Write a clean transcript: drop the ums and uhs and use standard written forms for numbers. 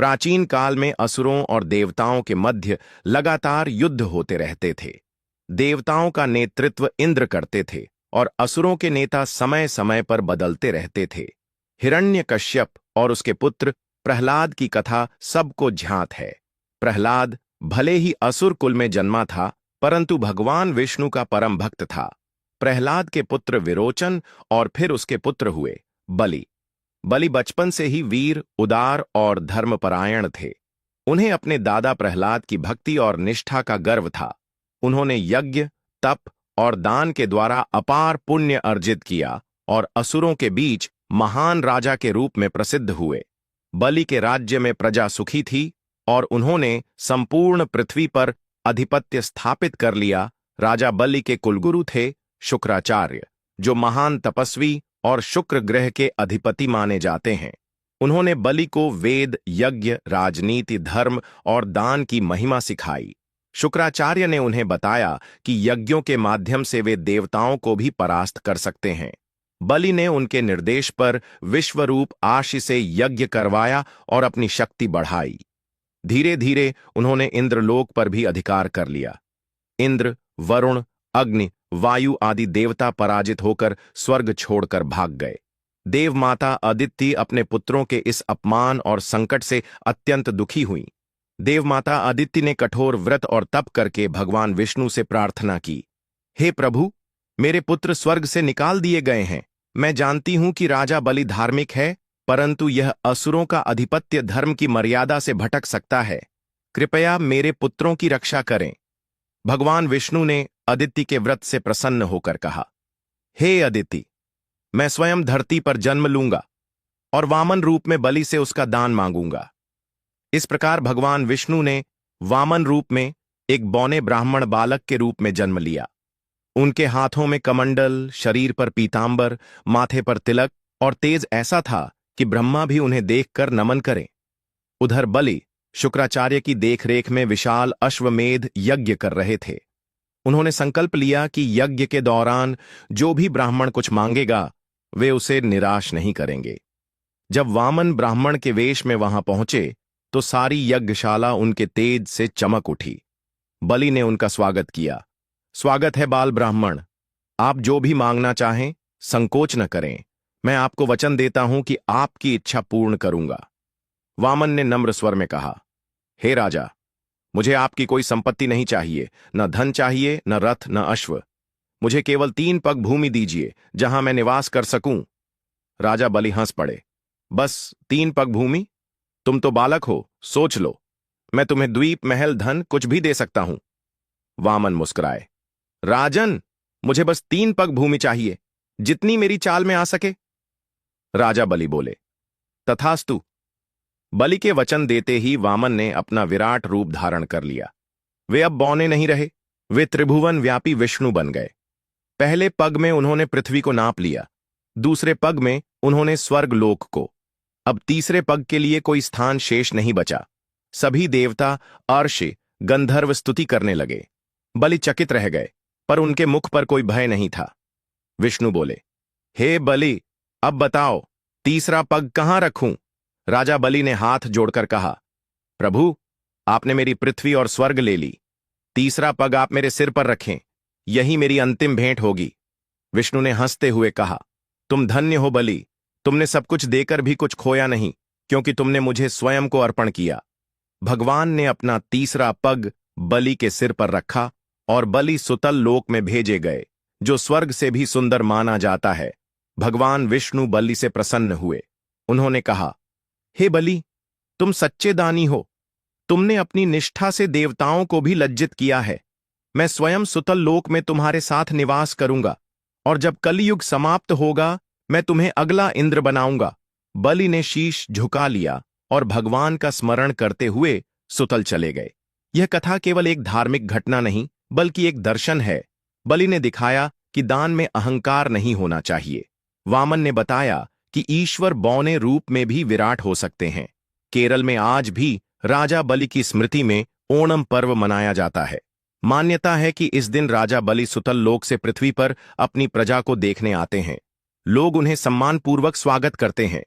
प्राचीन काल में असुरों और देवताओं के मध्य लगातार युद्ध होते रहते थे। देवताओं का नेतृत्व इंद्र करते थे और असुरों के नेता समय समय पर बदलते रहते थे। हिरण्यकश्यप और उसके पुत्र प्रहलाद की कथा सबको ज्ञात है। प्रहलाद भले ही असुर कुल में जन्मा था, परंतु भगवान विष्णु का परम भक्त था। प्रहलाद के पुत्र विरोचन और फिर उसके पुत्र हुए बलि। बलि बचपन से ही वीर, उदार और धर्मपरायण थे। उन्हें अपने दादा प्रहलाद की भक्ति और निष्ठा का गर्व था। उन्होंने यज्ञ, तप और दान के द्वारा अपार पुण्य अर्जित किया और असुरों के बीच महान राजा के रूप में प्रसिद्ध हुए। बलि के राज्य में प्रजा सुखी थी और उन्होंने संपूर्ण पृथ्वी पर आधिपत्य स्थापित कर लिया। राजा बलि के कुलगुरु थे शुक्राचार्य, जो महान तपस्वी और शुक्र ग्रह के अधिपति माने जाते हैं। उन्होंने बलि को वेद, यज्ञ, राजनीति, धर्म और दान की महिमा सिखाई। शुक्राचार्य ने उन्हें बताया कि यज्ञों के माध्यम से वे देवताओं को भी परास्त कर सकते हैं। बलि ने उनके निर्देश पर विश्वरूप आशि से यज्ञ करवाया और अपनी शक्ति बढ़ाई। धीरे धीरे उन्होंने इंद्रलोक पर भी अधिकार कर लिया। इंद्र, वरुण, अग्नि, वायु आदि देवता पराजित होकर स्वर्ग छोड़कर भाग गए। देवमाता अदिति अपने पुत्रों के इस अपमान और संकट से अत्यंत दुखी हुई। देवमाता अदिति ने कठोर व्रत और तप करके भगवान विष्णु से प्रार्थना की, हे प्रभु, मेरे पुत्र स्वर्ग से निकाल दिए गए हैं। मैं जानती हूं कि राजा बलि धार्मिक है, परंतु यह असुरों का अधिपत्य धर्म की मर्यादा से भटक सकता है। कृपया मेरे पुत्रों की रक्षा करें। भगवान विष्णु ने अदिति के व्रत से प्रसन्न होकर कहा, हे अदिति, मैं स्वयं धरती पर जन्म लूंगा और वामन रूप में बलि से उसका दान मांगूंगा। इस प्रकार भगवान विष्णु ने वामन रूप में एक बौने ब्राह्मण बालक के रूप में जन्म लिया। उनके हाथों में कमंडल, शरीर पर पीतांबर, माथे पर तिलक और तेज ऐसा था कि ब्रह्मा भी उन्हें देखकर नमन करें। उधर बलि शुक्राचार्य की देखरेख में विशाल अश्वमेध यज्ञ कर रहे थे। उन्होंने संकल्प लिया कि यज्ञ के दौरान जो भी ब्राह्मण कुछ मांगेगा, वे उसे निराश नहीं करेंगे। जब वामन ब्राह्मण के वेश में वहां पहुंचे तो सारी यज्ञशाला उनके तेज से चमक उठी। बलि ने उनका स्वागत किया। स्वागत है बाल ब्राह्मण, आप जो भी मांगना चाहें संकोच न करें। मैं आपको वचन देता हूं कि आपकी इच्छा पूर्ण करूंगा। वामन ने नम्र स्वर में कहा, हे राजा, मुझे आपकी कोई संपत्ति नहीं चाहिए, न धन चाहिए, न रथ, न अश्व। मुझे केवल 3 पग भूमि दीजिए जहां मैं निवास कर सकूं। राजा बलि हंस पड़े। बस 3 पग भूमि? तुम तो बालक हो, सोच लो। मैं तुम्हें द्वीप, महल, धन कुछ भी दे सकता हूं। वामन मुस्कुराए। राजन, मुझे बस 3 पग भूमि चाहिए, जितनी मेरी चाल में आ सके। राजा बलि बोले, तथास्तु। बलि के वचन देते ही वामन ने अपना विराट रूप धारण कर लिया। वे अब बौने नहीं रहे, वे त्रिभुवन व्यापी विष्णु बन गए। पहले पग में उन्होंने पृथ्वी को नाप लिया, दूसरे पग में उन्होंने स्वर्ग लोक को। अब तीसरे पग के लिए कोई स्थान शेष नहीं बचा। सभी देवता, अर्ष, गंधर्व स्तुति करने लगे। बलि चकित रह गए, पर उनके मुख पर कोई भय नहीं था। विष्णु बोले, हे बलि, अब बताओ, तीसरा पग कहां रखूं? राजा बलि ने हाथ जोड़कर कहा, प्रभु, आपने मेरी पृथ्वी और स्वर्ग ले ली। तीसरा पग आप मेरे सिर पर रखें, यही मेरी अंतिम भेंट होगी। विष्णु ने हंसते हुए कहा, तुम धन्य हो बलि, तुमने सब कुछ देकर भी कुछ खोया नहीं, क्योंकि तुमने मुझे स्वयं को अर्पण किया। भगवान ने अपना तीसरा पग बलि के सिर पर रखा और बलि सुतल लोक में भेजे गए, जो स्वर्ग से भी सुंदर माना जाता है। भगवान विष्णु बलि से प्रसन्न हुए। उन्होंने कहा, हे बलि, तुम सच्चे दानी हो। तुमने अपनी निष्ठा से देवताओं को भी लज्जित किया है। मैं स्वयं सुतल लोक में तुम्हारे साथ निवास करूंगा, और जब कलयुग समाप्त होगा मैं तुम्हें अगला इंद्र बनाऊंगा। बलि ने शीश झुका लिया और भगवान का स्मरण करते हुए सुतल चले गए। यह कथा केवल एक धार्मिक घटना नहीं, बल्कि एक दर्शन है। बलि ने दिखाया कि दान में अहंकार नहीं होना चाहिए। वामन ने बताया कि ईश्वर बौने रूप में भी विराट हो सकते हैं। केरल में आज भी राजा बलि की स्मृति में ओणम पर्व मनाया जाता है। मान्यता है कि इस दिन राजा बलि सुतल लोक से पृथ्वी पर अपनी प्रजा को देखने आते हैं। लोग उन्हें सम्मानपूर्वक स्वागत करते हैं।